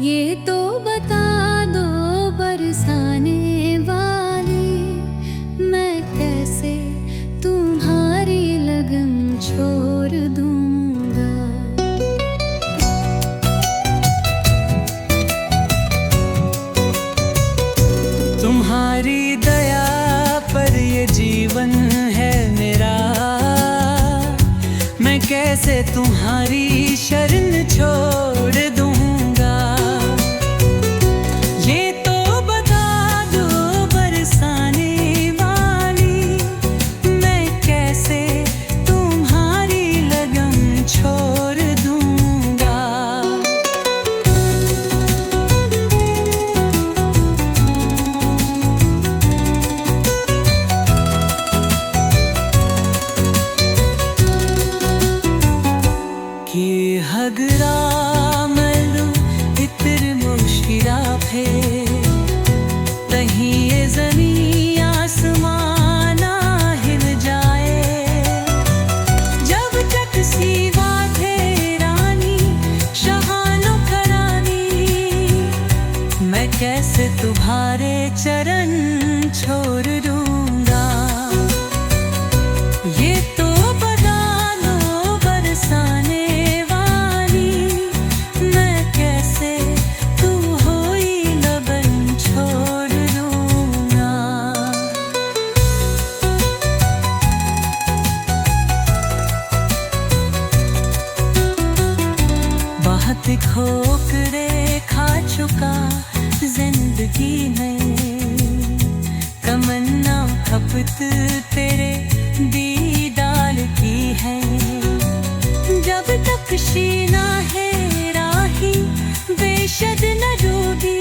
ये तो बता दो बरसाने वाली, मैं कैसे तुम्हारी लगन छोड़ दूंगा। तुम्हारी दया पर ये जीवन है मेरा, मैं कैसे तुम्हारी शरण छोड़ दूंगा। ये तो बता दो बरसाने वाली, मैं कैसे तुम्हारी लगन छोड़ दूंगा। कि हगरा मलू इतर मुश्किला फे तहीं ये ज़मीं आसमाना हिल जाए। जब तक सीवा थे रानी शहानो करानी, मैं कैसे तुम्हारे चरण छोड़ दूंगा। ये तो बता दो बरसाने वाली, मैं कैसे तू होई लगन छोड़ दूंगा। बहुत ठोकरे खा चुका जिंदगी में, तमन्ना खपत तेरे दीदार की है। जब तक शीना है राही बेशद न डूबी,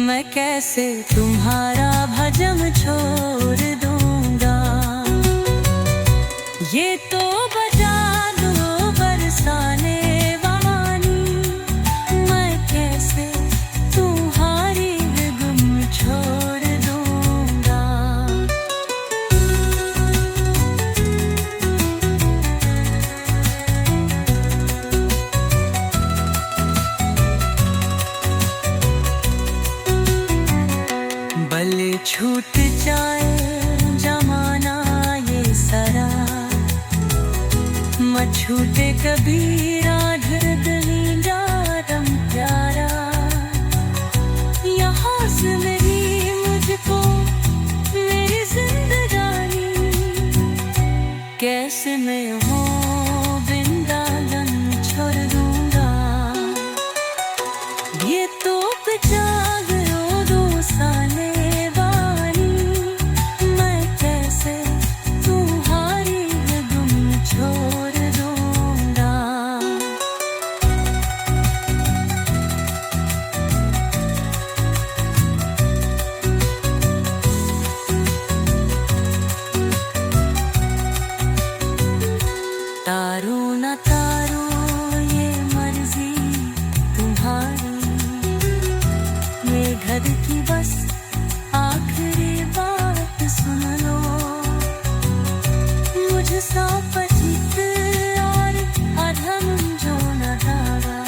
मैं कैसे तुम्हारा भजन छोड़ दूंगा। ये तो बता दो बरसाने वाली, मैं कैसे तुम्हारी लगन छोड़ दूंगा। भले छूट जाए जमाना ये सारा, मत छूटे कभी राधर दली जारम प्यारा। यहाँ से मेरी मुझको मेरी जिंदगानी, कैसे मैं हो वृंदावन छोड़ दूंगा। ये तो बचा गयो दो साले वाली, मैं कैसे तुम्हारी लगन छोड़ दूंगा। तारू न तारू ये मर्जी तुम्हारी, ये घर की बस आखिरी बात सुन लो। मुझसा पतित और अधम जो न धारा,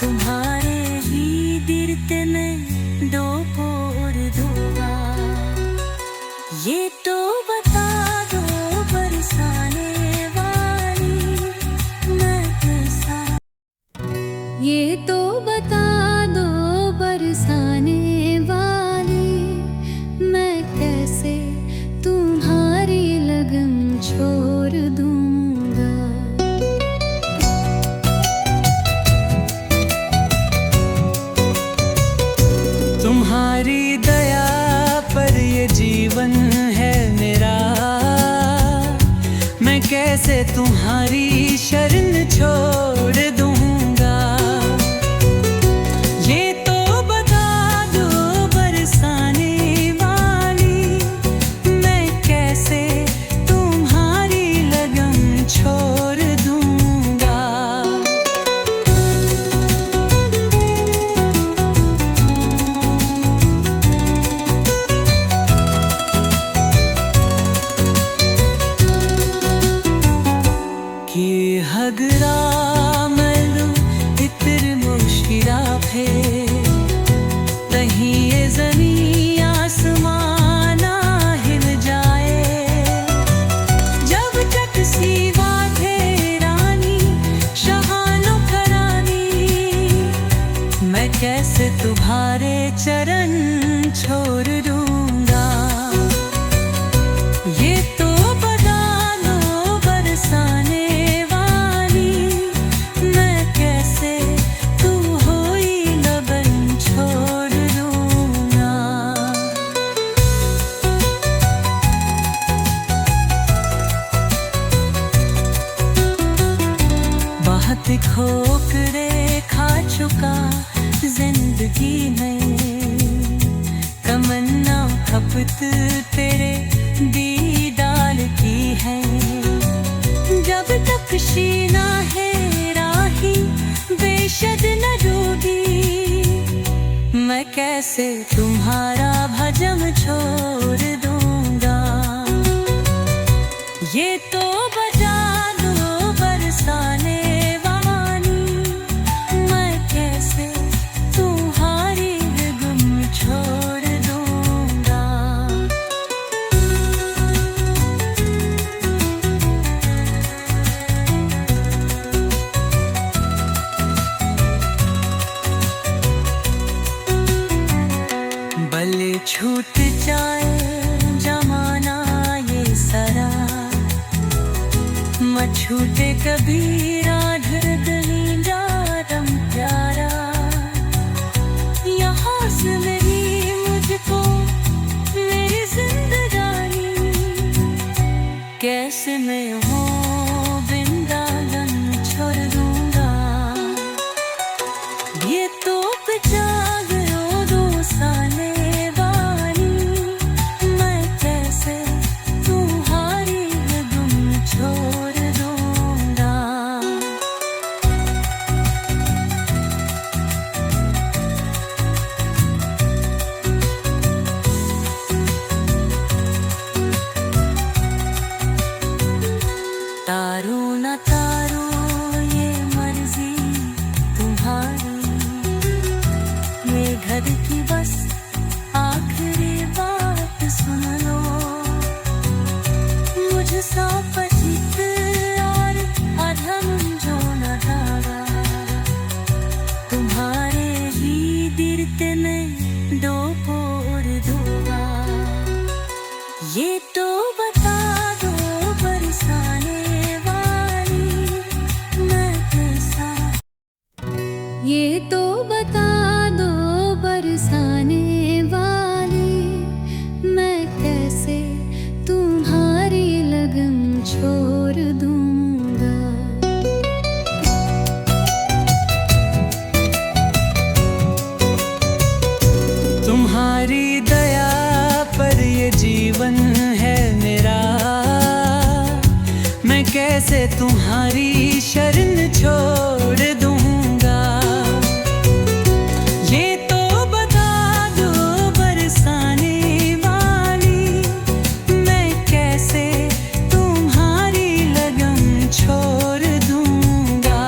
तुम्हारे ही दिरते में दो पोर दूंगा। ये तो बता दो बरसाने वाली, मैं कैसा। ये तो बता दो बरसाने वाली, मैं कैसे तुम्हारी लगन छोड़ दूंगा। तुम्हारी दया पर ये जीवन है मेरा, मैं कैसे तुम्हारी शरण छोड़ दूंगा। ये तो बता दो बरसाने वाली, मैं कैसे तुम्हारी लगन छोड़ दूंगा। कि हगरा तुम्हारे चरण छोड़ दूंगा। ये तो बता दो बरसाने वाली, मैं कैसे तू हुई लगन छोड़ दूंगा। बहुत ठोकरे खा चुका जिंदगी में, तमन्ना खपत तेरे दीदार की है। जब तक शीना है राही बेशद न डूबी, मैं कैसे तुम्हारा भजन छोड़ दूंगा। ये तो बजा दो बरसाने वाली, मैं कैसे तुम्हारी गम छोड़ दूंगा। भले छूट जाए जमाना ये सारा, मैं छूटे कभी राधर दली जारम प्यारा। यहाँ से मेरी मुझको मेरी जिंदगानी, कैसे मैं हो वृंदावन छोड़ दूंगा। ये तो बचा गयो दो साले वाली, मैं कैसे तुम्हारी गम छोड़ दूंगा। तारू न तारू ये मर्जी तुम्हारी, ये घर की बस आखिरी बात सुन लो। मुझसा पचित और अधम जो न धागा, तुम्हारे ही दिरते में दो पोर दूंगा। ये तो बता दो बरसाने वाली, मैं कैसा। ये तो बता दो बरसाने वाली, मैं कैसे तुम्हारी लगन छोड़ दूंगा। तुम्हारी दया पर ये जीवन है मेरा, मैं कैसे तुम्हारी शरण छोड़ दूंगा। ये तो बता दो बरसाने वाली, मैं कैसे तुम्हारी लगन छोड़ दूंगा।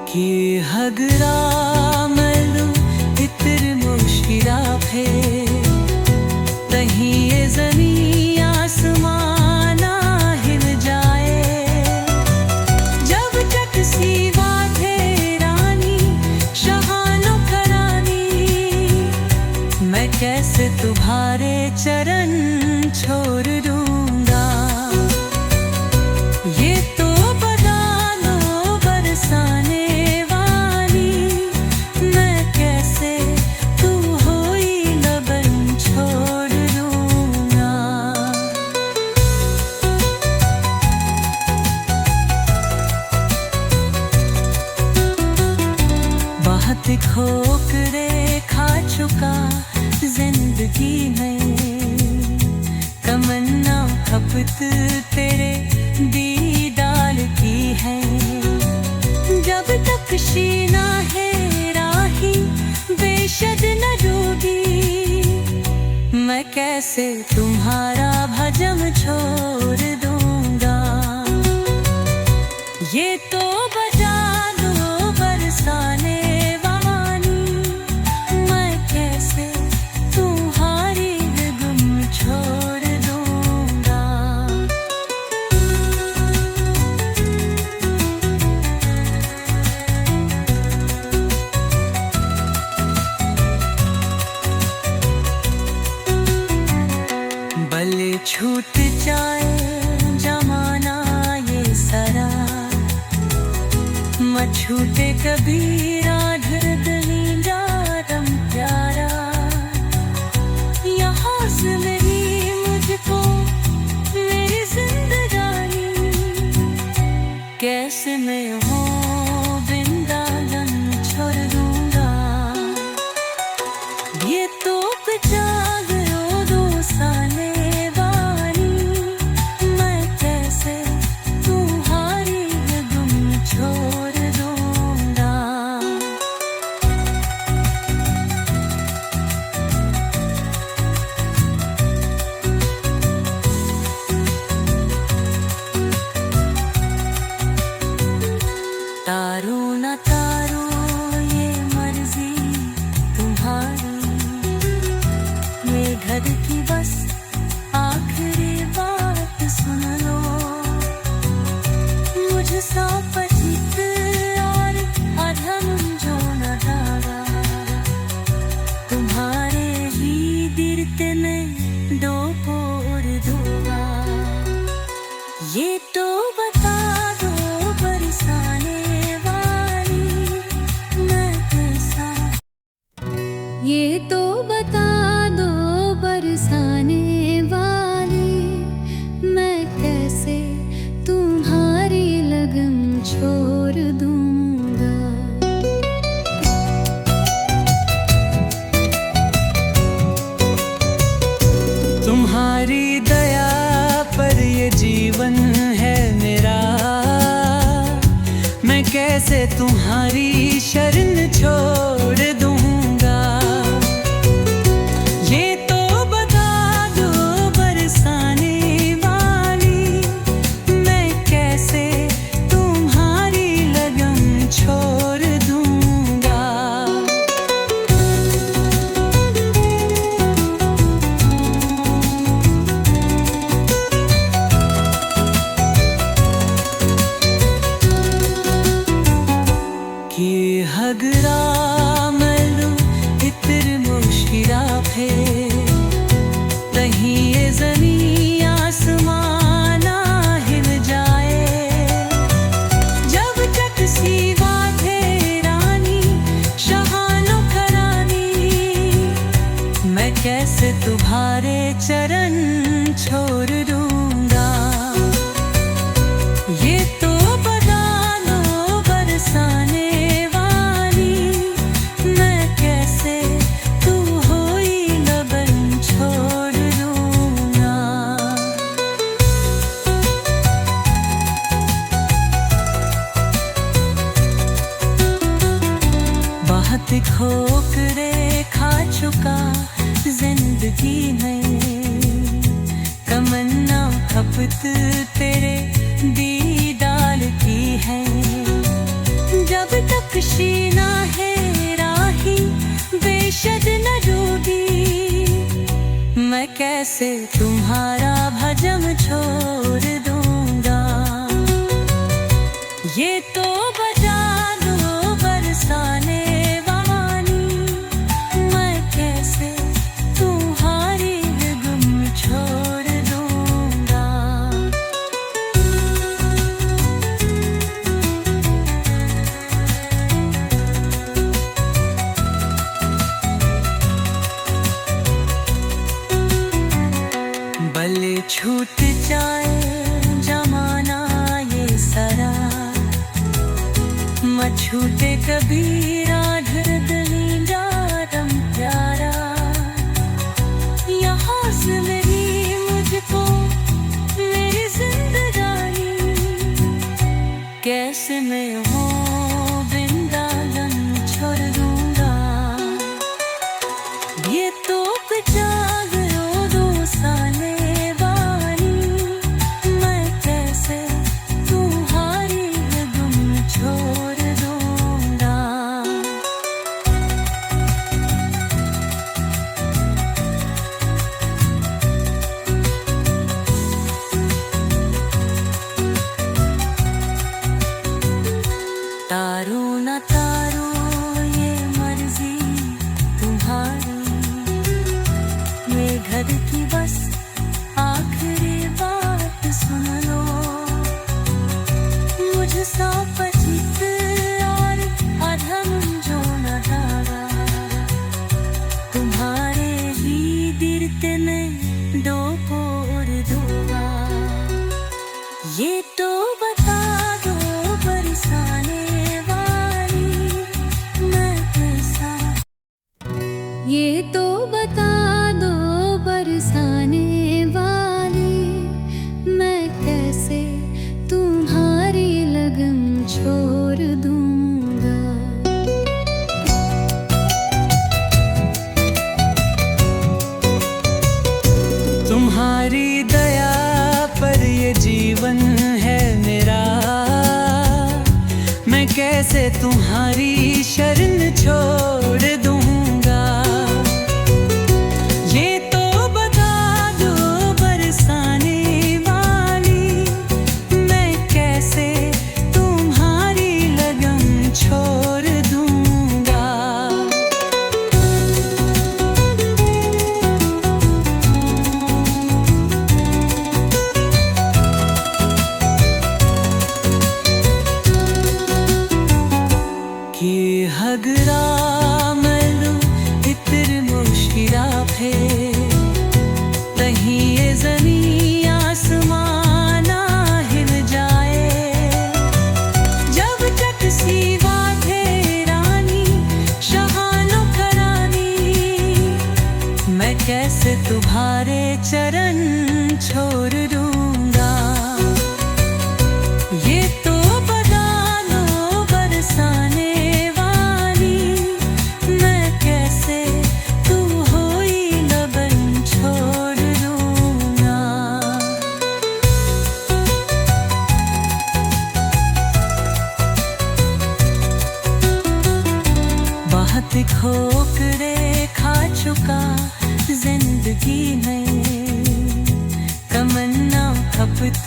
कि हगरा मलू इतर मुश्किला फे, तहीं ये ज़मीं आसमाना हिल जाए। जब तक सीवा थे रानी शहानो करानी, मैं कैसे तुम्हारे चरण छोड़ दूंगा। ये तो बता दो बरसाने वाली, मैं कैसे तू हुई लगन छोड़ दूंगा। बहुत ठोकरे खा चुका जिंदगी में, तमन्ना खपत तेरे दीदार की है। जब तक शीना है राही बेशद न डूबी, मैं कैसे तुम्हारा भजन छोड़ दूंगा। ये तो बजा दो बरसाने वाली, मैं कैसे तुम्हारी ये तो बता दो बरसाने वाली, मैं कैसे तुम्हारी लगन छोड़ दूंगा। तुम्हारी दया पर ये जीवन है मेरा, मैं कैसे तुम्हारी शरण छोड़ दूंगा। ये तो बता दो बरसाने वाली, मैं कैसे तुम्हारी लगन छोड़ दूंगा। कि हगरा मलू इतर मुश्किरा फे, तहीं ये ज़मीं आसमाना हिल जाए। जब तक सीवा थे रानी शहानो करानी, मैं कैसे तुम्हारे चरण छोड़ दूंगा। ये तो बता दो बरसाने वाली, मैं कैसे तू होई लगन छोड़ दूंगा। बहुत ठोकरे खा चुका जिंदगी में, तमन्ना खपत तेरे दीदार की है। जब तक शीना है राही बेशद न डूबी, मैं कैसे तुम्हारा भजन छोड़ दूंगा। ये तो बता दो बरसाने वाली, मैं कैसे तुम्हारी लगन छोड़ दूंगा। भले छूट जाए जमाना ये सारा, मैं छूटे कभी राधर दलीजा रम प्यारा। यहाँ से मेरी मुझको मेरी जिंदगानी, कैसे मैं हो वृंदावन छोड़ दूंगा। ये तो बचा गयो दो साले वाली, मैं कैसे तुम्हारी लगन छोड़ दूंगा। तारो न तारो ये मर्जी तुम्हारी, ये घर की बस आखिरी बात सुन लो। मुझसा पचित और अधम जो न डाला, तुम्हारे ही दिरते में दो पोर दूंगा। ये तो बता दो बरसाने वाली, मैं कैसा। ये तो बता दो बरसाने वाली, मैं कैसे तुम्हारी लगन छोड़ दूंगा। तुम्हारी दया पर ये जीवन है मेरा, मैं कैसे तुम्हारी शरण छोड़ दूंगा। ये तो बता दो बरसाने वाली, मैं कैसे तुम्हारी लगन छोड़ दूंगा। कि हगरा कैसे तुम्हारे चरण छोड़ दूंगा। ये तो बता दो बरसाने वाली, मैं कैसे तू हुई लगन छोड़ दूंगा। बहुत ठोकरे खा चुका जिंदगी में, तमन्ना खपत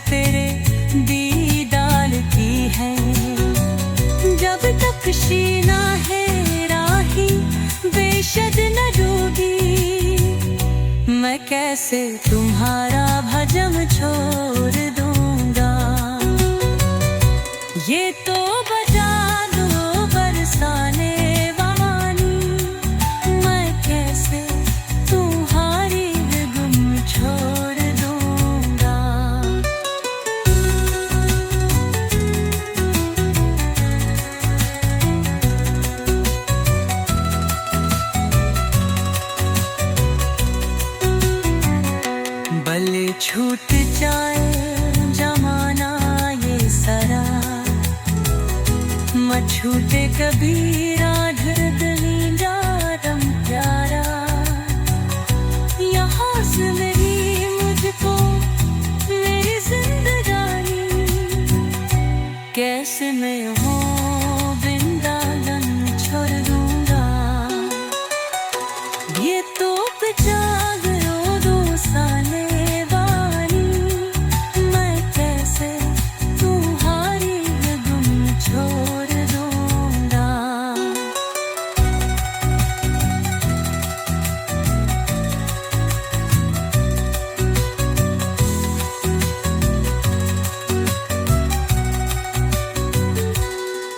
तेरे दीदार की है। जब तक शीना है राही बेशद न डूबी, मैं कैसे तुम्हारा भजन छोड़ दूंगा। ये तो बजा दो बरसाने वाली, मैं कैसे तुम्हारी गुम छोड़ दूंगा। भले छूट जाए जमाना ये सरा, मत छूटे कभी राधर दली जारम प्यारा। यहाँ से मेरी मुझको मेरी जिंदगानी, कैसे मैं हूँ वृंदावन छोड़ दूंगा। ये तो बचा गयो दो साले वाली, मैं कैसे तुम्हारी गुम छोड़ दूंगा।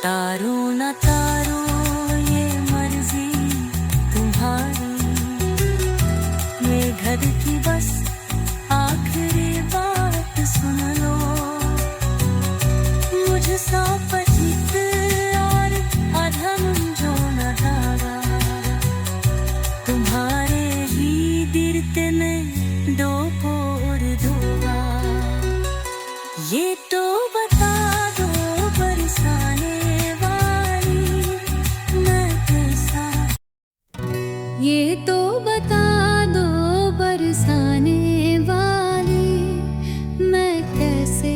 तारो न तारो ये मर्जी तुम्हारी, ये घर की बस आखिरी बात सुन लो। मुझसा पतित और अधम जो न धारा, तुम्हारे ही दिरते में दो पोर दूंगा। ये तो बता दो बरसाने वाली, मैं कैसा। ये तो बता दो बरसाने वाली, मैं कैसे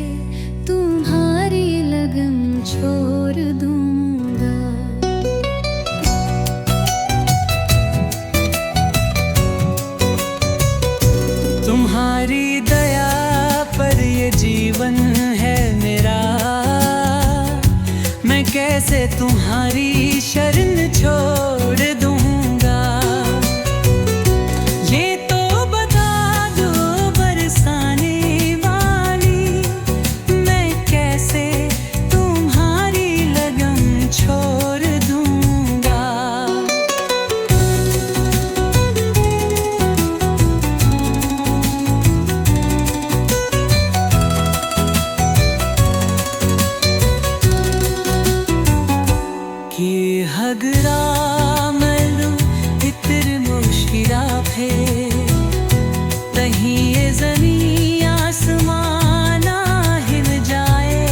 तुम्हारी लगन छोड़ दूंगा। तुम्हारी दया पर ये जीवन है मेरा, मैं कैसे तुम्हारी शरण छोड़ दूंगा। ये तो बता दो बरसाने वाली, मैं कैसे तुम्हारी लगन छोड़ दूंगा। कि हगरा मलू इतर मुश्किला फे, तहीं ये ज़मीं आसमाना हिल जाए।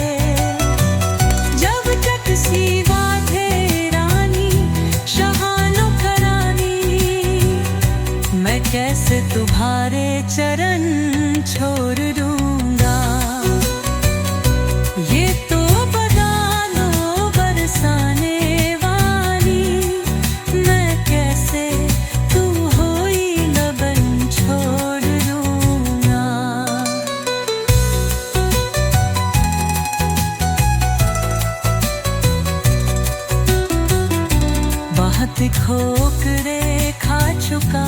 जब तक सीवा थे रानी शहानो करानी, मैं कैसे तुम्हारे चरण छोड़ दूंगा। ये तो बता दो बरसाने वाली, मैं कैसे तू हुई लगन छोड़ दूंगा। बहुत ठोकरे खा चुका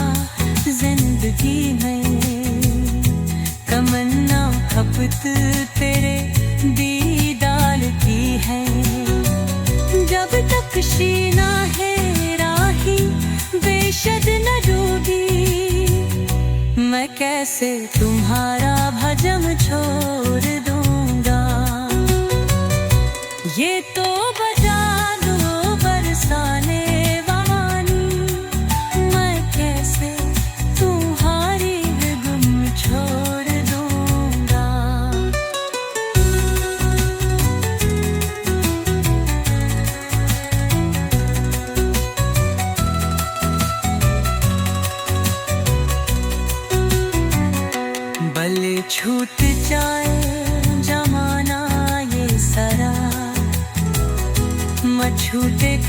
जिंदगी में, तमन्ना खपत तेरे दीदार की है। जब तक शीना है राही बेशद न डूबी, मैं कैसे तुम्हारा भजन छोड़ दूंगा। ये तो बजा दो बरसाने वाली, मैं कैसे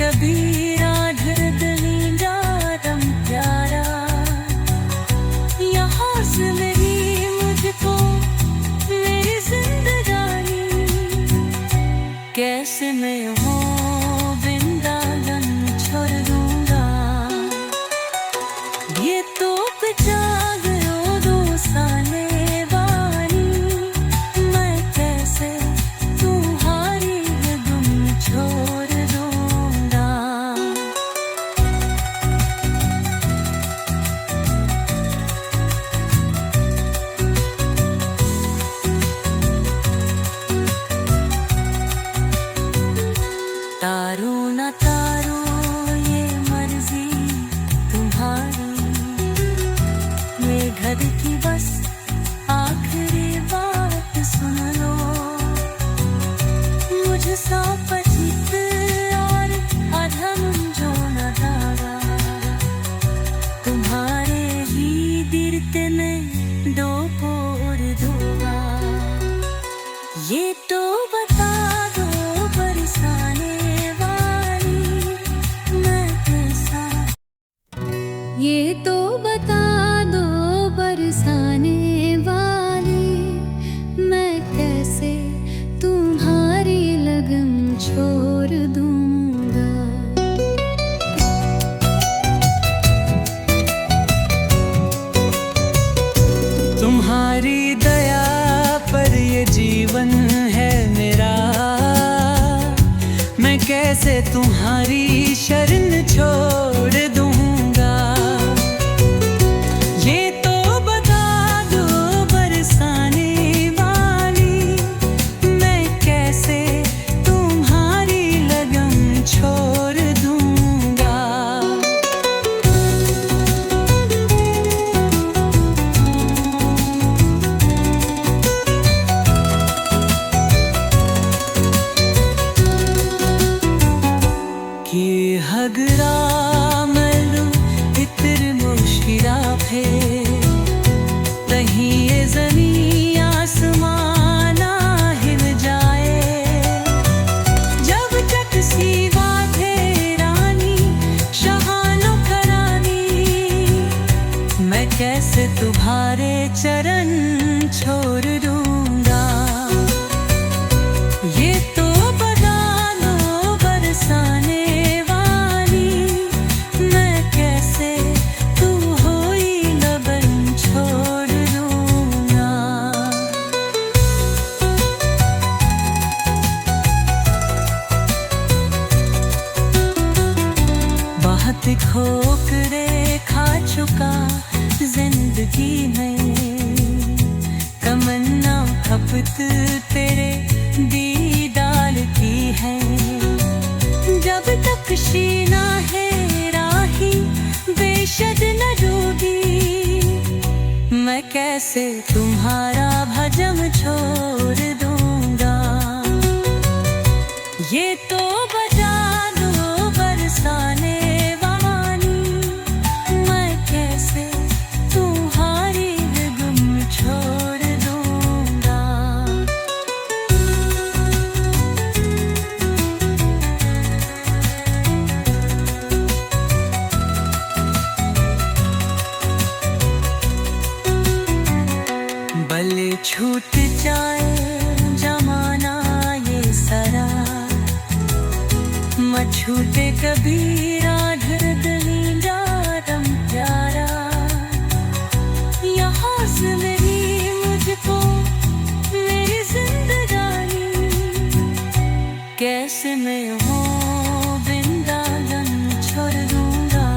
कबीरा धरदली जारम प्यारा, यहाँ से मेरी मुझको मेरी जिंदगानी, कैसे मैं हो वृंदावन छोड़ दूंगा। ये तो पिता गयो दो साले वाली, मैं कैसे तुम्हारी गुम छोड़ दूंगा। तारो न तारो ये मर्जी तुम्हारी, मैं घर की बस आखिरी बात सुन लो। मुझसा पचित और अधम जो न धारा, तुम्हारे ही दिरते में डोपोर दूंगा। ये तो बता दो बरसाने वाली, मैं कैसा, ये तो बता दो बरसाने वाली, मैं कैसे तुम्हारी लगन छोड़ दूंगा। तुम्हारी दया पर ये जीवन है मेरा, मैं कैसे तुम्हारी शरण छोड़ दूंगा। ये तो बता दो बरसाने वाली, मैं कैसे तुम्हारी लगन छोड़ दूंगा। कि हगरा मलू इतर मुश्किरा फे, तहीं ये ज़मीं आसमाना हिल जाए। जब तक सीवा थे रानी शहानो करानी, मैं कैसे तुम्हारे चरण छोड़ दूंगा। ये तो बता दो बरसाने वाली, मैं कैसे तुम होई लगन छोड़ दूंगा। बहुत ठोकरे खा चुका जिंदगी में, तमन्ना खपत तेरे दीदार की है। जब तक शीना है राही बेशद न डूबी, मैं कैसे तुम्हारा भजन छोड़ दूंगा। ये तो बता दो बरसाने वाली, मैं कैसे तुम्हारी गुम छोड़ दूंगा। भले छूट जाए जमाना ये सारा, मत छूटे कबीरा धरदली जारम प्यारा। यहाँ से मेरी मुझको मेरी जिंदगानी, कैसे मैं हो वृंदावन छोड़ दूंगा।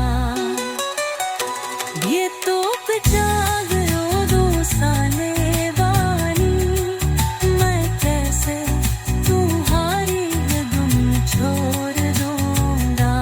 ये तो पिता गयो दो साले वाली, मैं कैसे तुम्हारी गुम छोड़ दूंगा।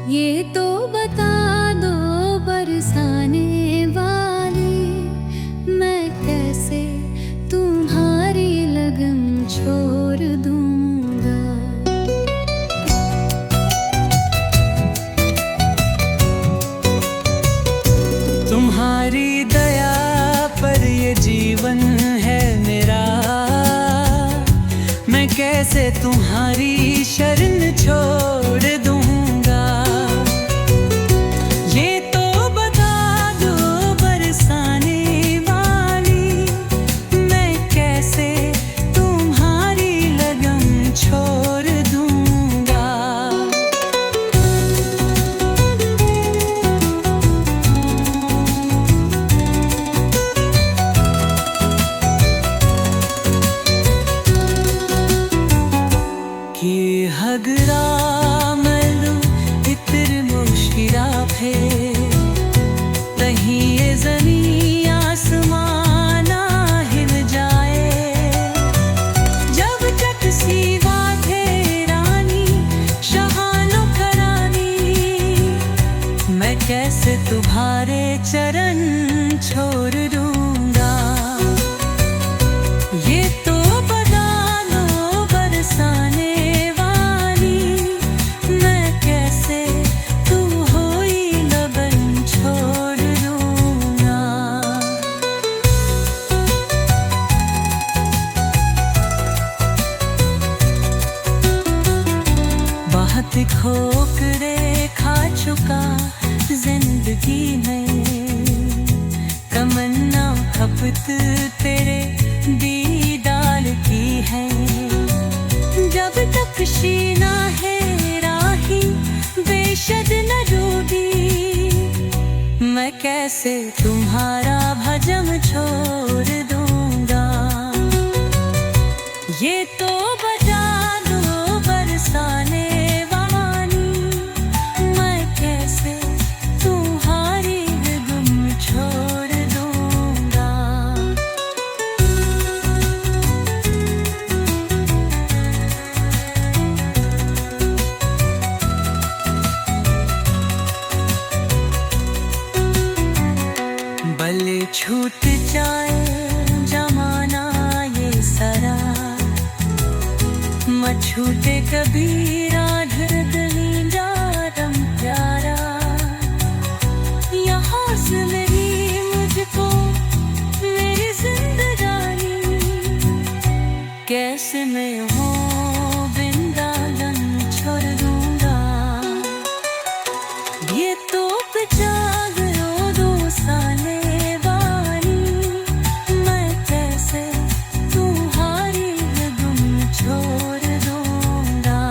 ये तो बता दो बरसाने वाली, मैं कैसे तुम्हारी लगन छोड़ दूंगा। तुम्हारी दया पर ये जीवन है मेरा, मैं कैसे तुम्हारी शरण छोड़ दूंगा। ये तो बता दो बरसाने वाली, मैं कैसे तुम्हारी लगन छोड़ दूंगा। कि हगरा मलू इतर मुश्किला फे तहीं ये ज़मीं आसमाना हिल जाए। जब तक सीवा थे रानी शहानो करानी, मैं कैसे तुम्हारे चरण छोड़ दूंगा। ये तो बता दो बरसाने वाली, मैं कैसे तू होई लगन छोड़ दूंगा। बहुत ठोकरे खा चुका जिंदगी में, तमन्ना खपत तेरे दीदार की है। जब तक शीना है राही बेशद न डूबी, मैं कैसे तुम्हारा भजन छोड़ दूंगा। ये तो बता दो बरसाने वाली, मैं कैसे तुम्हारी लगन छोड़ दूंगा। भले छूट जाए जमाना ये सारा, मत छूटे कभी राधरदनी जारम प्यारा। यहाँ से मेरी मुझको मेरी जिंदगानी, कैसे मैं हो वृंदावन छोड़ दूंगा। ये तो बचा गयो दो साले वाली, मैं कैसे तुम्हारी लगन छोड़ दूंगा।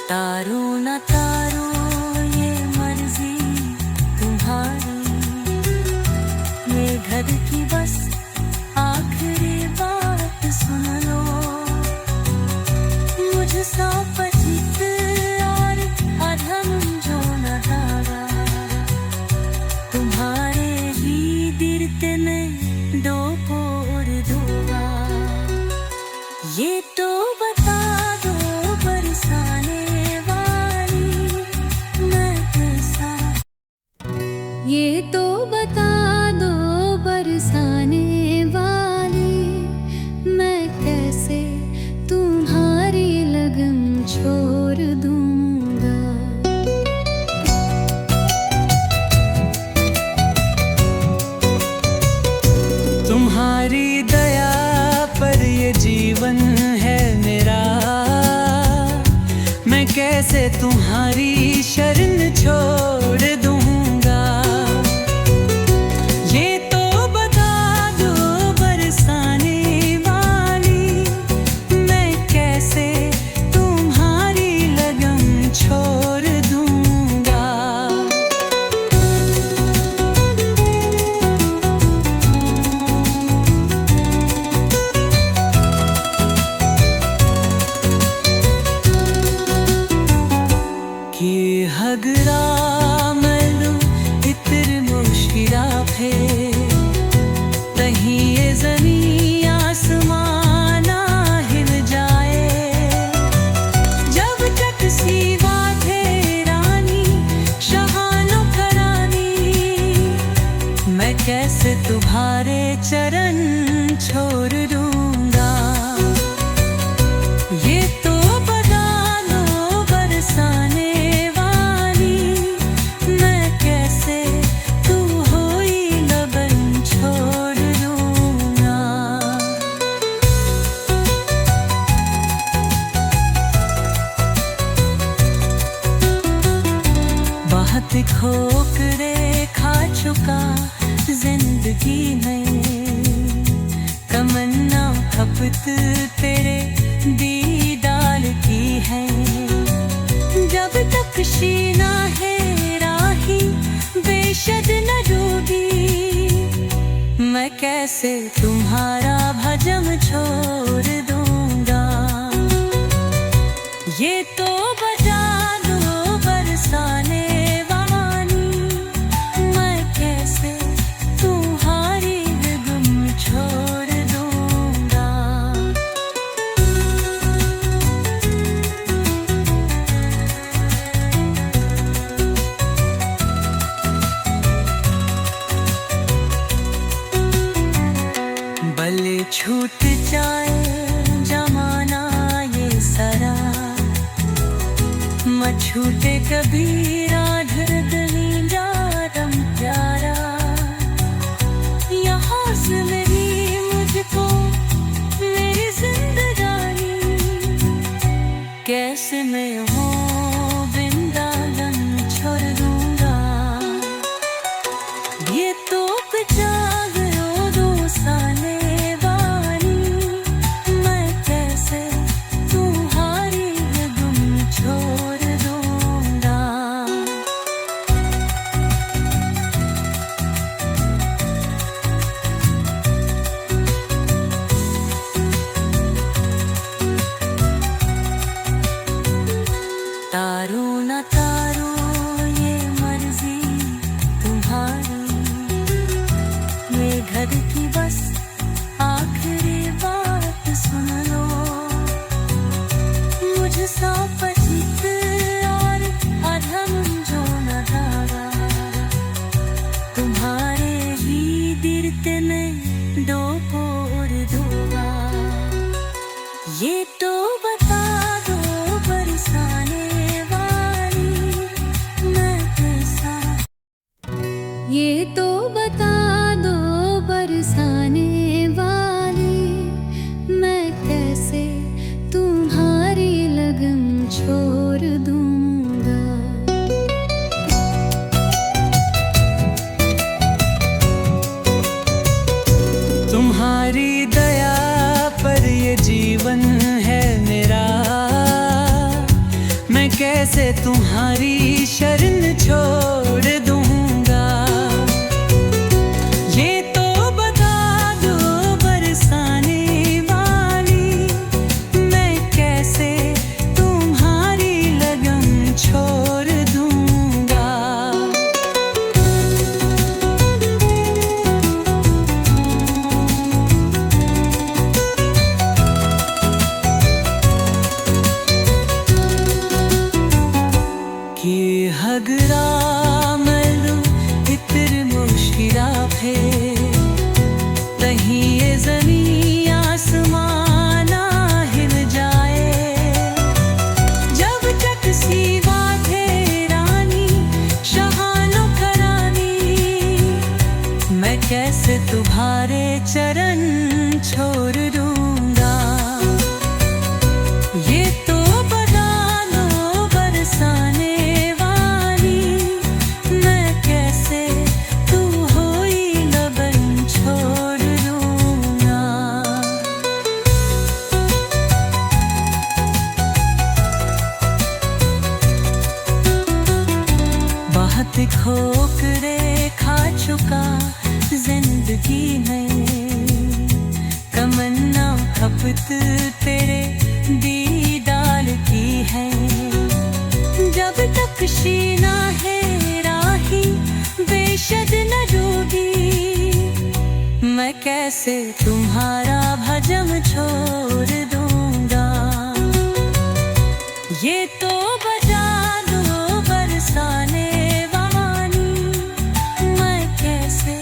तारो न तारो ये मर्जी तुम्हारी, ये घर की बस आखिरी बात सुन लो। मुझसा पचित और अधम जो न धारा, तुम्हारे ही दिरते में दो पोर दूंगा। ये तो बता दो बरसाने वाली, मैं कैसा। ये तो बता दो बरसाने वाली, मैं कैसे तुम्हारी लगन छोड़ दूंगा। तुम्हारी दया पर ये जीवन है मेरा, मैं कैसे तुम्हारी शरण छोड़ दूंगा। ठोकरे खा चुका जिंदगी में, तमन्ना खपत तेरे दीदार की है। जब तक शीना है राही बेशद न डूबी, मैं कैसे तुम्हारा भजम छोड़ दूंगा। ये तो बजा दो बरसाने वानी, मैं कैसे तुम्हारी गम छोड़ दूंगा। भले छूट जाए जमाना ये सारा, मैं छूटे कभी राधर गली जारम प्यारा। यहाँ से मेरी मुझको मेरी जिंदगानी, कैसे मैं हो वृंदावन छोड़ दूंगा। ये तो जाग दो साले वानी, मैं कैसे तुम्हारी गम छोड़ दूंगा। तारो न तारो ये मर्जी तुम्हारी, ये घर की बस आखिरी बात सुन लो। मुझसा पचित और अधम जो न धारा, तुम्हारे ही दिरते में डोपोर दूंगा। ये तो बता दो बरसाने वाली, मैं कैसा। ये तो बता दो बरसाने वाली, मैं कैसे तुम्हारी लगन छोड़ दूंगा। तुम्हारी दया पर ये जीवन है मेरा, मैं कैसे तुम्हारी शरण छोड़ दूंगा। ये तो बता दो बरसाने वाली, मैं कैसे तुम्हारी लगन छोड़ दूंगा। कि हगरा मलू इतर मुश्किला फे, तहीं ये ज़मीं आसमाना हिल जाए। जब तक सीवा थे रानी शहानो करानी, मैं कैसे तुम्हारे चरण छोड़ दूंगा। ये तो बता दो बरसाने वाली, मैं कैसे तू होई लगन छोड़ दूंगा। बहुत ठोकरे खा चुका जिंदगी में, तमन्ना खपत तेरे दीदार की है। जब तक शीना है राही बेशद न डूबी, मैं कैसे तुम्हारा भजम छोड़ दूंगा। ये तो बजा दो बरसाने वानी, मैं कैसे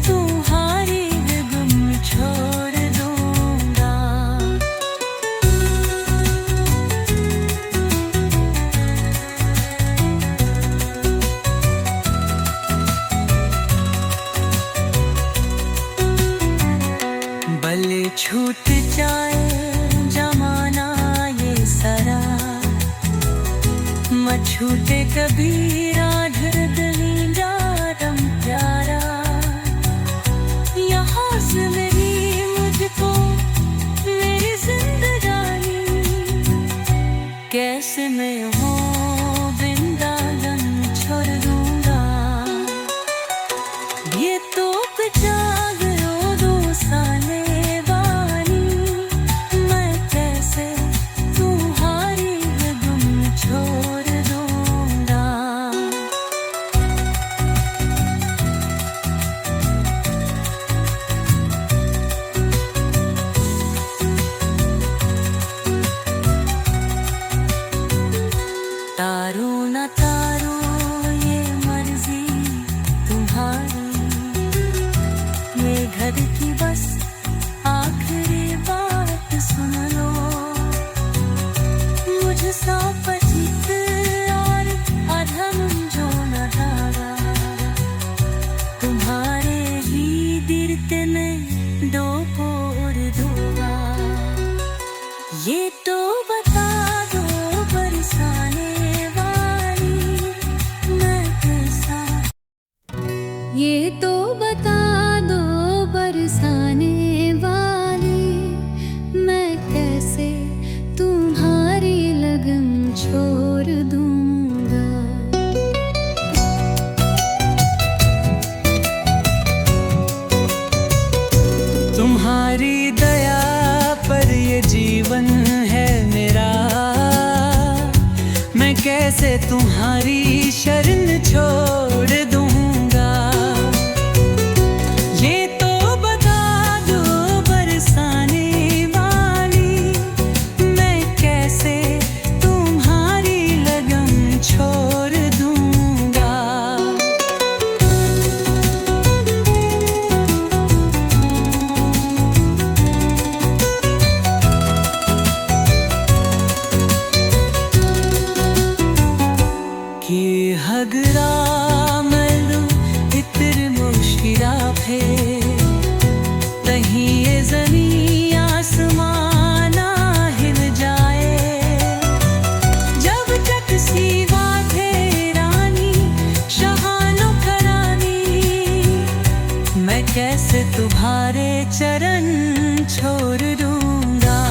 तुम्हारी गम छोड़ दूंगा। भले छूट जाए जमाना ये सारा, मैं छूटे कभी राधर ये तो बता दो बरसाने वाली, मैं कैसे तुम्हारी लगन छोड़ दूंगा। तुम्हारी दया पर ये जीवन है मेरा, मैं कैसे तुम्हारी शरण छोड़ दूंगा। ये तो बता दो बरसाने वाली, मैं कैसे तुम्हारी लगन छोड़ दूंगा। कि हगरा मलू इतर मुश्किला फे, तहीं ये ज़मीं आसमाना हिल जाए। जब तक सीवा थे रानी शहानो करानी, मैं कैसे तुम्हारे चरण छोड़ दूंगा।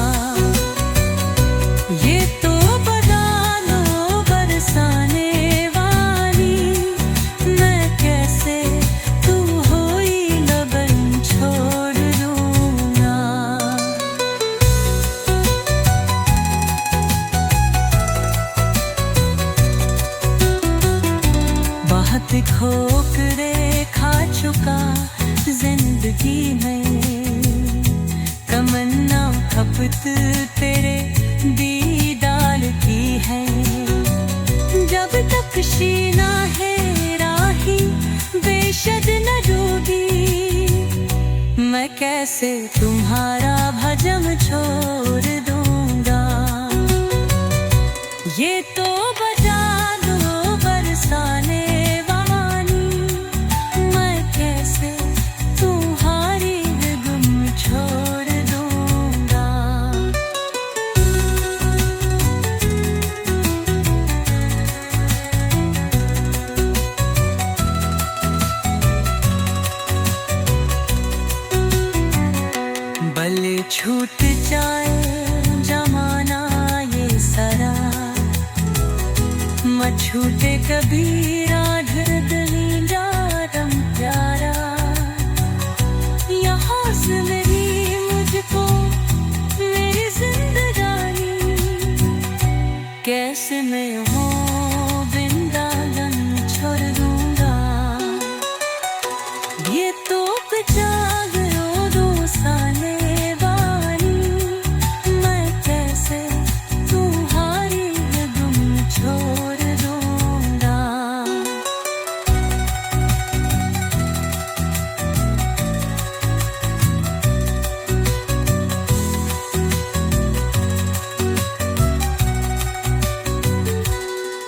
ये तो बता दो बरसाने वाली, मैं कैसे तू होई लगन छोड़ दूंगा। बहुत ठोकरे खा चुका जिंदगी में, तमन्ना खपत तेरे दीदार की है। जब तक शीना है राही बेशद न डूबी, मैं कैसे तुम्हारा भजन छोड़ दूंगा। ये तो बता दो बरसाने वाली, मैं कैसे तुम्हारी लगन छोड़ दूंगा। भले छूट जाए जमाना ये सारा, मत छूटे कभी राधर दली जारम प्यारा। यहाँ से मेरी मुझको मेरी जिंदगानी, कैसे मैं हो वृंदावन छोड़ दूंगा। ये तो बचा गयो दो साले वाली, मैं कैसे तुम्हारी लगन छोड़ दूंगा।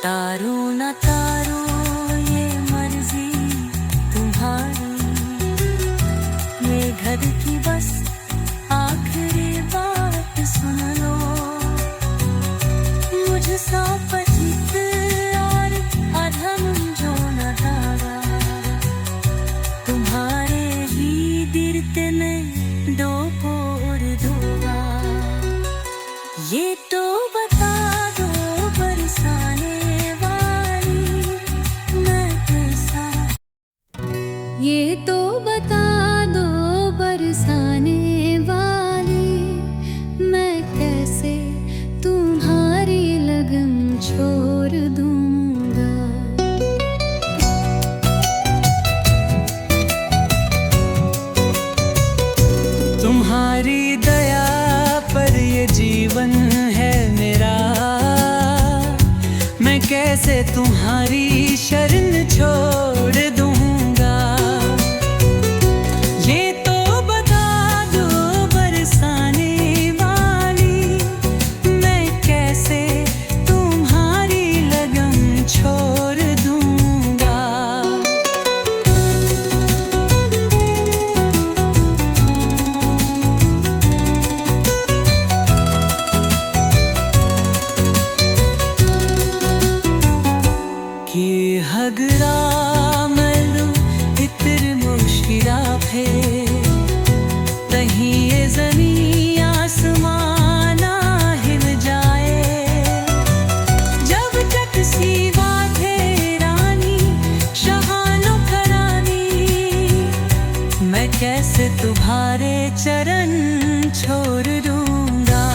तारू न तारू ये मर्जी तुम्हारी, ये घर की बस आखिरी बात सुन लो। मुझसा पतित और अधम जो न धारा, तुम्हारे ही दिरते में दो पोर दूंगा। ये तो बता दो बरसाने वाली, मैं कैसा। ये तो बता दो बरसाने वाली, मैं कैसे तुम्हारी लगन छोड़ दूंगा। तुम्हारी दया पर ये जीवन है मेरा, मैं कैसे तुम्हारी शरण छोड़ दूंगा। ये तो बता दो बरसाने वाली, मैं कैसे तुम्हारी लगन छोड़ दूंगा। तुम्हारे चरण छोड़ दूंगा।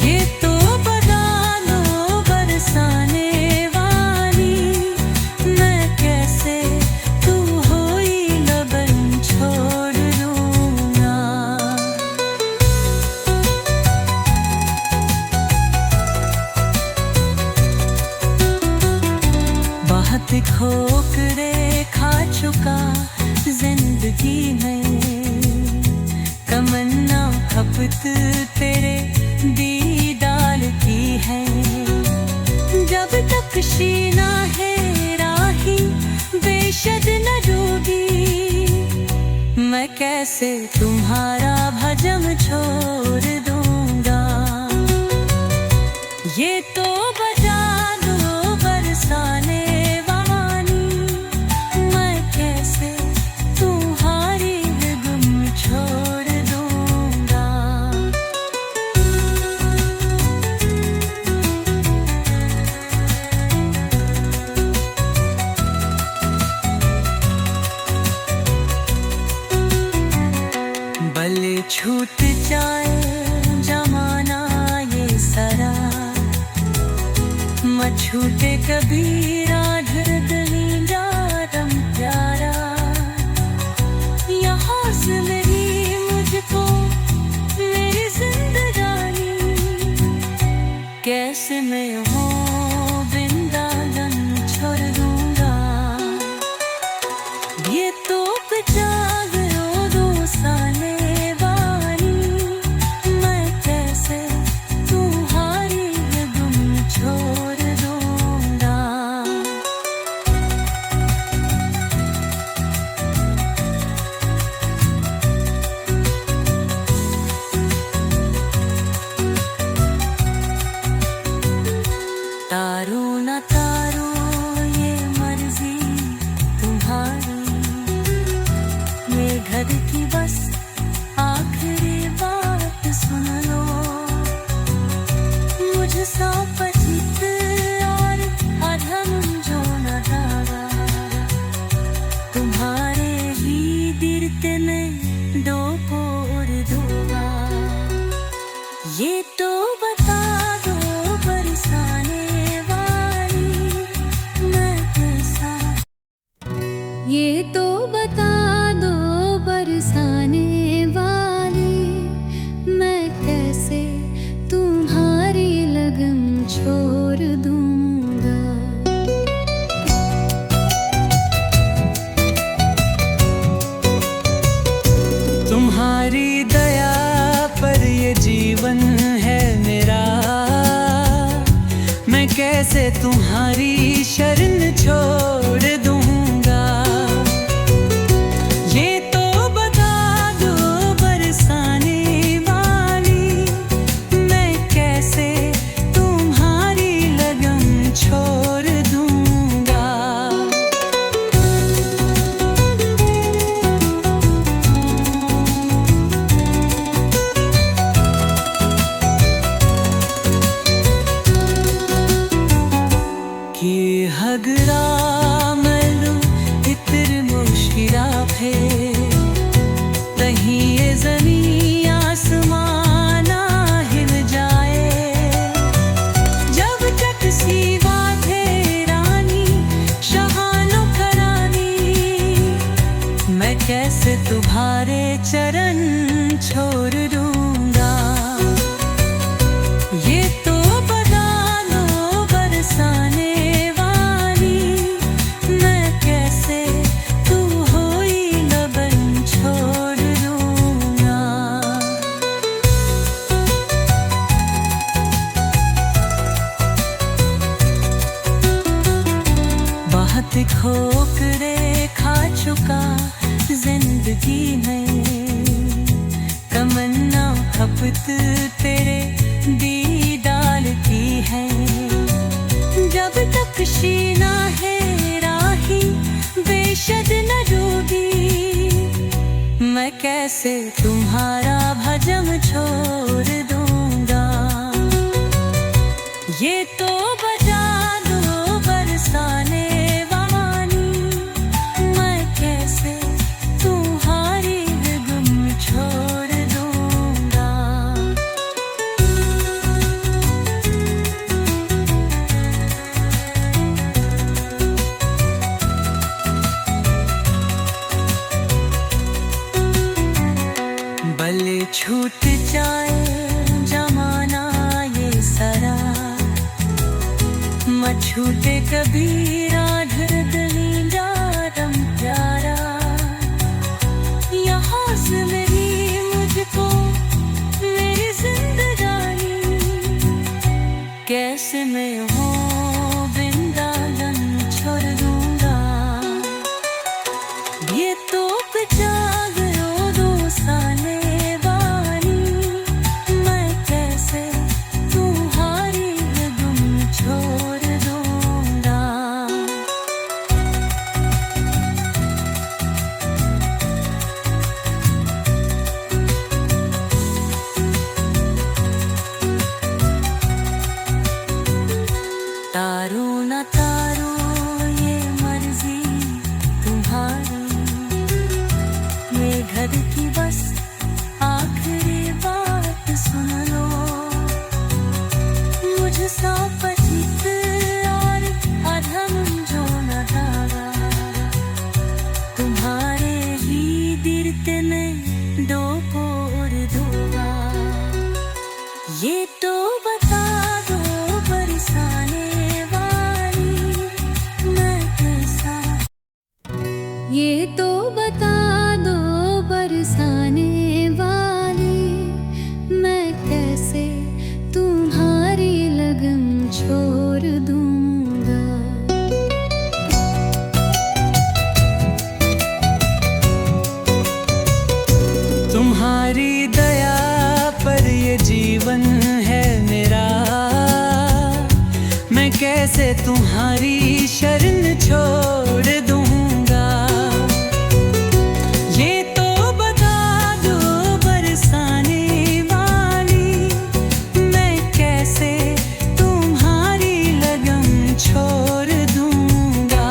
ये तो बता दो बरसाने वाली, मैं कैसे तुम्हारी लगन छोड़ दूंगा। बहुत ठोकरे खा चुका जिंदगी में, तमन्ना खपत तेरे दीदार की है। जब तक शीना है राही बेशद न डूबी, मैं कैसे तुम्हारा भजन छोड़ दूंगा। ये तो बता दो बरसाने छूट जाए जमाना ये सारा, मत छूटे कभी राधर गली जारम प्यारा। यहाँ से मेरी मुझको मेरी जिंदगानी, कैसे मैं हो वृंदावन छोड़ दूंगा। ये तो बचा गयो दो साले, तारो न तारो ये मर्जी तुम्हारी, ये घर की बस आखिरी बात सुन लो। मुझसा पतित और अधम जो न धारा, तुम्हारे ही दिरते में दो पोर दूंगा। ये तो बता दो बरसाने, ये तो बता दो बरसाने वाली, मैं कैसे तुम्हारी लगन छोड़ दूंगा। तुम्हारी दया पर ये जीवन है मेरा, मैं कैसे तुम्हारी शरण छोड़ दूंगा। हगरा मलू इतर मुश्किला फे, कहीं ये ज़मीं आसमाना हिल जाए। जब तक सीवा थे रानी शहानो करानी, मैं कैसे तुम्हारे चरण छोड़ दूंगा। ये तो बता दो बरसाने, बहुत ठोकरे खा चुका जिंदगी में, तमन्ना खपत तेरे दीदार की है। जब तक शीना है राही बेशद न डूबी, मैं कैसे तुम्हारा भजन छोड़ दूंगा। ये तो बता दो बरसाने वाली, मैं कैसे तुम्हारी छूटे कबीरा धरतली जारम प्यारा, यहाँ से मेरी मुझको मेरी जिंदगानी, कैसे मैं हूँ वृंदावन छोड़ दूंगा। ये तो पिचा गयो दोस्ताने वाली, मैं कैसे तुम्हारी गुम छोड़ दूंगा। तारो न तारो ये मर्जी तुम्हारी, ये घर की बस आखिरी बात सुन लो। मुझसा पथित और अधम जो न धारा, तुम्हारे ही दीर्घ में डोपोर दूंगा। ये तो बता दो बरसाने वाली, मैं कैसा। ये तो बता दो बरसाने वाली, मैं कैसे तुम्हारी लगन छोड़ दूंगा। तुम्हारी दया पर ये जीवन है मेरा, मैं कैसे तुम्हारी शरण छोड़ दूंगा। ये तो बता दो बरसाने वाली, मैं कैसे तुम्हारी लगन छोड़ दूंगा।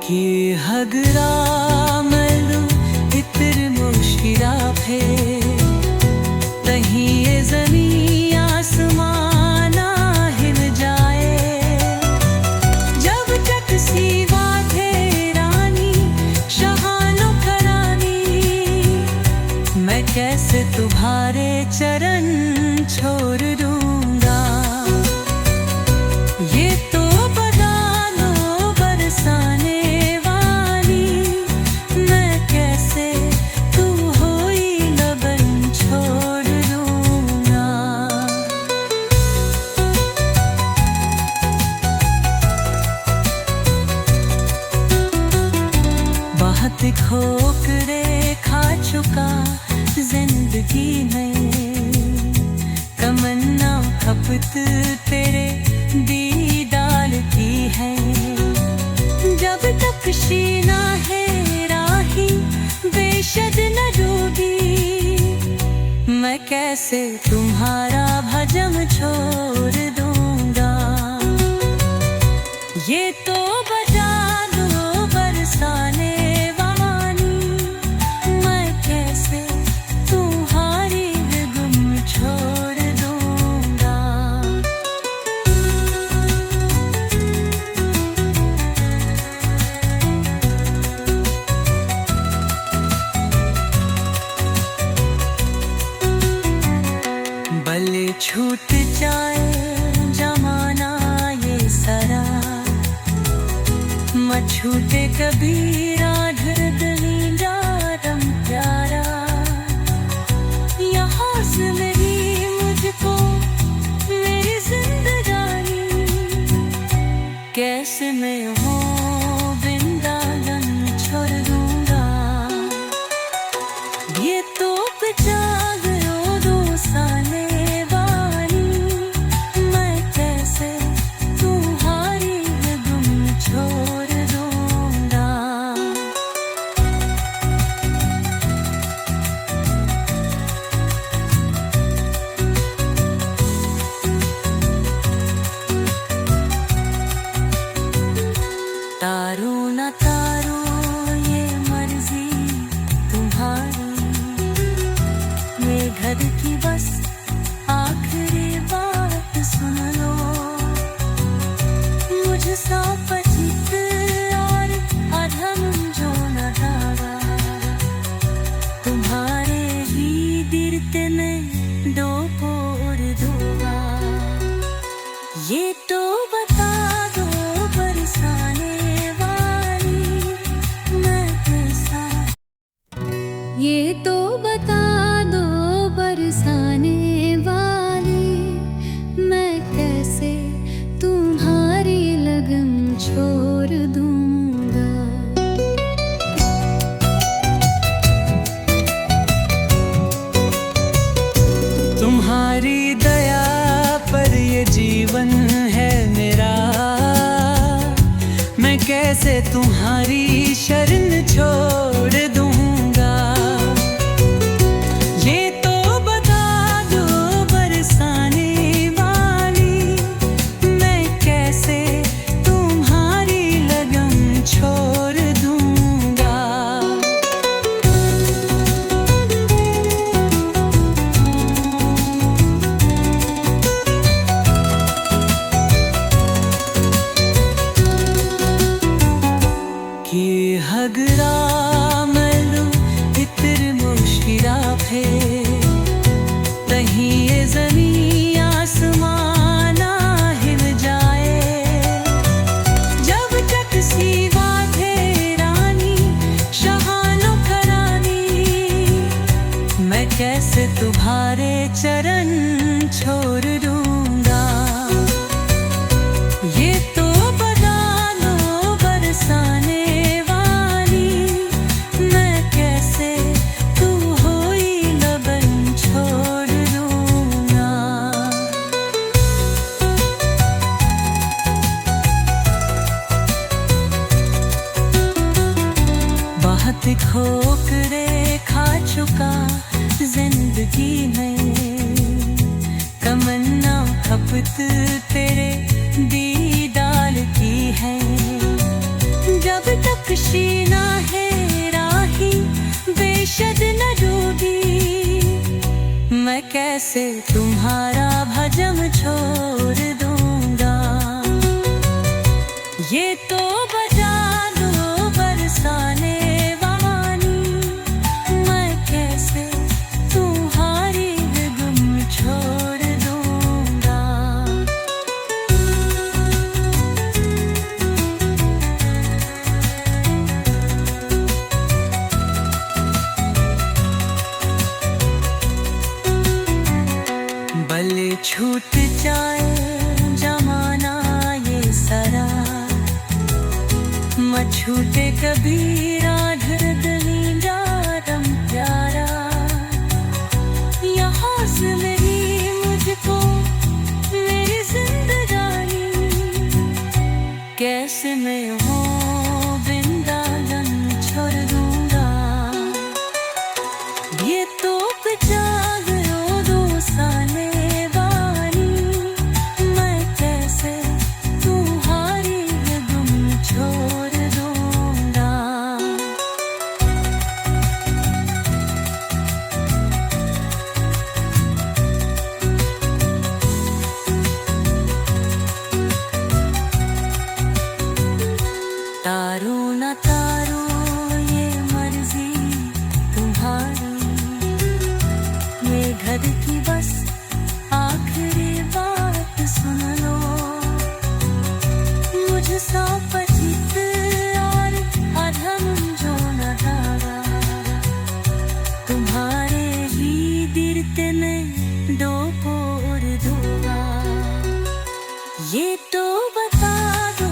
कि हगरा मलू इतर मुश्किरा फे, तहीं ये ज़मीं आसमाना हिल जाए। जब तक सीवा थे रानी शहानो करानी, मैं कैसे तुम्हारे चरण छोड़ दूंगा। ये तो बता दो बरसाने वाली, मैं कैसे तू होई लगन छोड़ दूंगा। बहुत ठोकरे खा चुका जिंदगी में, तमन्ना खपत तेरे दीदार की है। जब तक शीना है राही बेशद न डूबी, मैं कैसे तुम्हारा भजन छोड़ दूंगा। ये तो बता दो बरसाने वाली, मैं कैसे तुम्हारी गुम छोड़ दूंगा। भले छूट जाए जमाना ये सारा, मत छूटे कबीरा धरतली जारम प्यारा, यहाँ से मेरी मुझको मेरी जिंदगानी, कैसे मैं हूँ वृंदावन छोड़ दूंगा। ये तो पिचा गयो दोस्ताने वाली, मैं कैसे तुम्हारी गुम छोड़ दूंगा। ये तो बता दो बरसाने वाली, मैं कैसे तुम्हारी लगन छोड़ दूंगा। तुम्हारी दया पर ये जीवन है मेरा, मैं कैसे तुम्हारी शरण छोड़ दूंगा। ये तो बता दो बरसाने वाली, मैं कैसे तुम्हारी लगन छोड़ दूंगा। कि हगरा मलू इतर मुश्किला फे, तहीं ये ज़मीं आसमाना हिल जाए। जब तक सीवा थे रानी शहानो करानी, मैं कैसे तुम्हारे चरण छोड़ दूंगा। ये तो बता दो बरसाने वाली, मैं कैसे तू होई लगन छोड़ दूंगा। बहुत ठोकरे खा चुका जिंदगी में, तमन्ना खपत तेरे दीदार की है। जब तक शीना है राही बेशद न डूबी, मैं कैसे तुम्हारा भजन छोड़ दूंगा। ये तो बता दो बरसाने वाली, मैं कैसे तुम्हारी लगन छोड़ दूंगा। भले छूट जाए जमाना ये सारा, मैं छूटे कभी राधर दली जारम प्यारा। यहाँ से मेरी मुझको मेरी जिंदगानी, कैसे मैं हो वृंदावन छोड़ दूंगा। ये तो बचा गयो दोसाने वाली, मैं कैसे तुम्हारी लगन छोड़ दूंगा। तारो न तारो ये मर्जी तुम्हारी, ये घर की बस आखिरी बात सुन लो। मुझसा पचित और अधम जो न धारा, तुम्हारे ही दिरते में दो पोर दूंगा। ये तो बता दो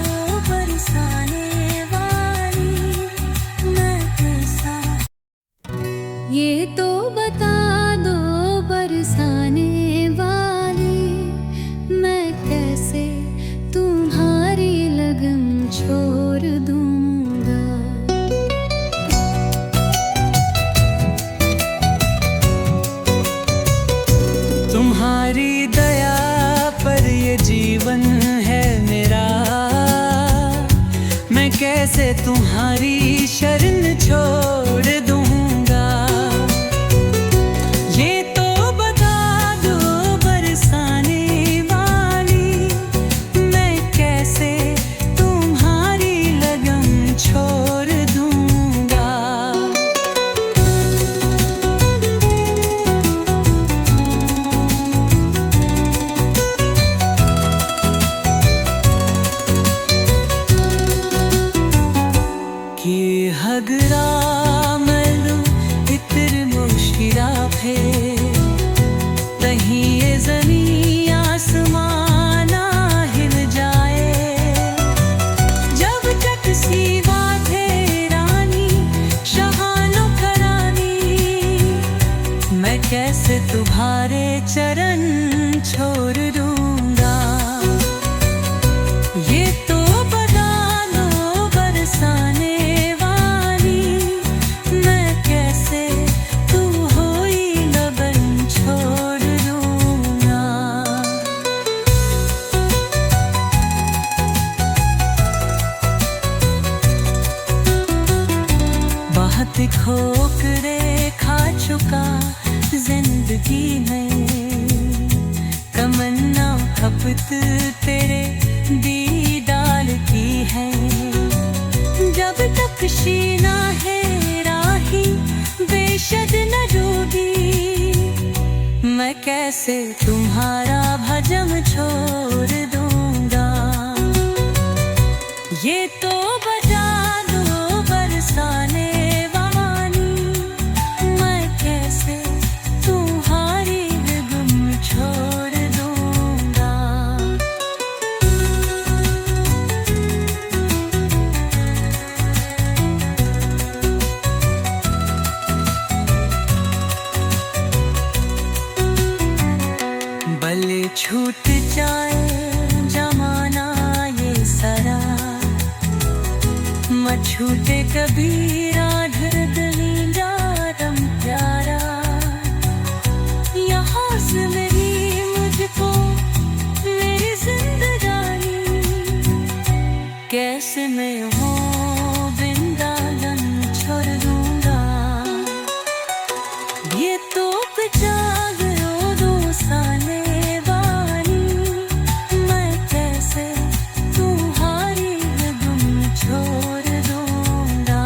बरसाने वाली, मैं कैसा। ये तो बता दो बरसाने वाली, मैं कैसे तुम्हारी लगन छोड़ दूंगा। तुम्हारी दया पर ये जीवन है मेरा, मैं कैसे तुम्हारी शरण छोड़ दूंगा। ये तो बता दो बरसाने वाली, मैं कैसे तुम्हारी लगन छोड़ दूंगा। तुम्हारे चरण छोड़ दूंगा। ये तो बता दो बरसाने वाली, मैं कैसे तू हुई लगन छोड़ दूंगा। बहुत ठोकरे खा चुका जिंदगी में, तमन्ना खपत तेरे दीदार की है। जब तक शीना है राही बेशद न डूबी, मैं कैसे तुम्हारा भजन छोड़ दूंगा। ये तो बता दो बरसाने वाली, मैं कैसे तुम्हारी गम छोड़ दूंगा। भले छूट जाए जमाना ये सारा, मैं छूटे कबीरा धरदली जारम प्यारा। यहाँ से मेरी मुझको मेरी जिंदगानी, कैसे मैं हो वृंदावन छोड़ दूंगा। ये तो बचा गयो दोसाने वाली, मैं कैसे तुम्हारी गम छोड़ दूंगा।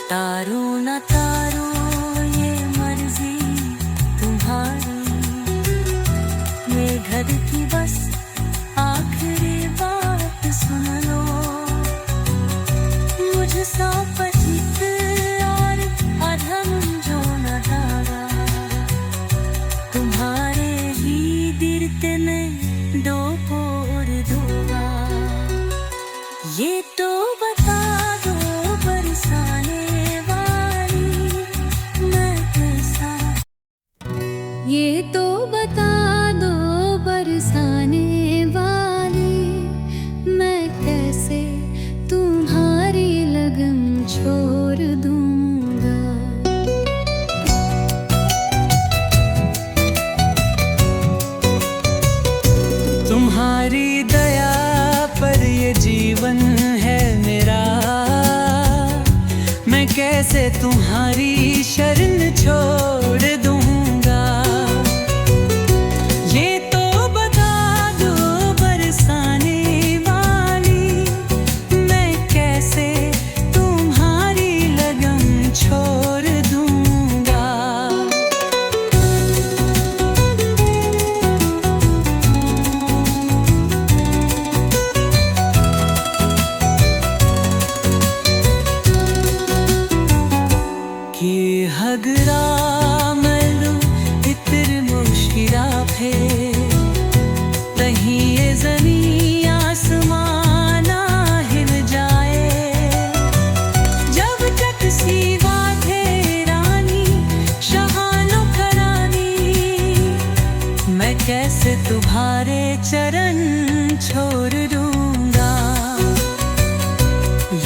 तारो न तारो ये मर्जी तुम्हारी, ये घर की बस आखिरी बात सुन लो। मुझसा पतित और अधम जो न डारा, तुम्हारे ही दिरते में डोर दूंगा। ये तो बता दो बरसाने वाली, मैं कैसा। ये तो बता दो बरसाने वाली, मैं कैसे तुम्हारी लगन छोड़ दूंगा। तुम्हारी दया पर ये जीवन है मेरा, मैं कैसे तुम्हारी शरण छोड़ दूंगा। ये तो बता दो बरसाने वाली, मैं कैसे तुम्हारी लगन छोड़ दूंगा। कि हगरा मलू इतर मुश्किला फे, तहीं ये ज़मीं आसमाना हिल जाए। जब तक सीवा थे रानी शहानो करानी, मैं कैसे तुम्हारे चरण छोड़ दूंगा।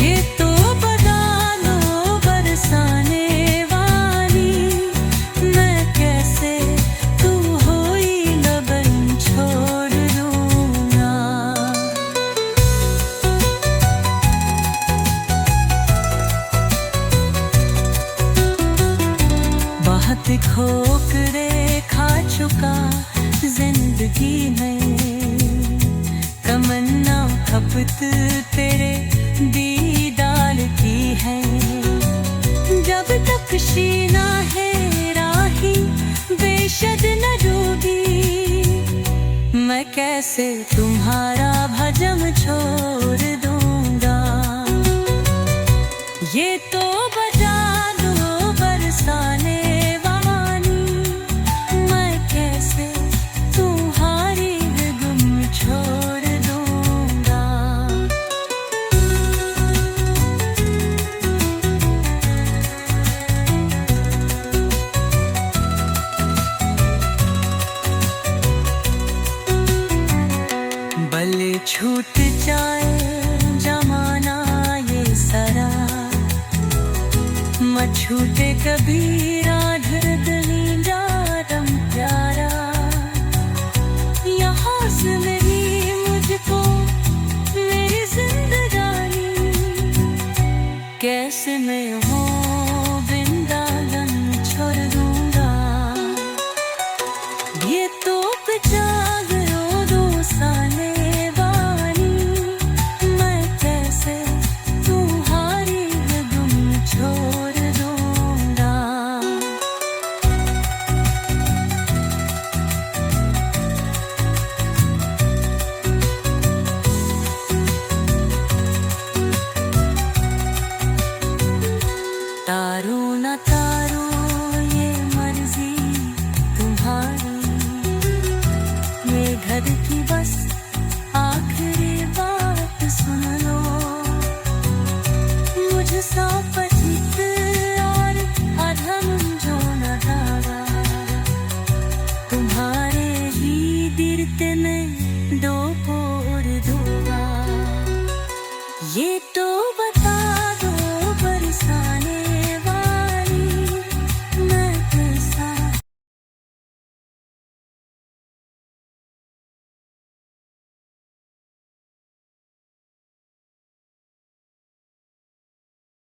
ये तो बता दो बरसाने वाली, मैं कैसे तू हुई लगन छोड़ दूंगा। बहुत ठोकरे खा चुका जिंदगी में, तमन्ना खपत तेरे दीदार की है। जब तक शीना है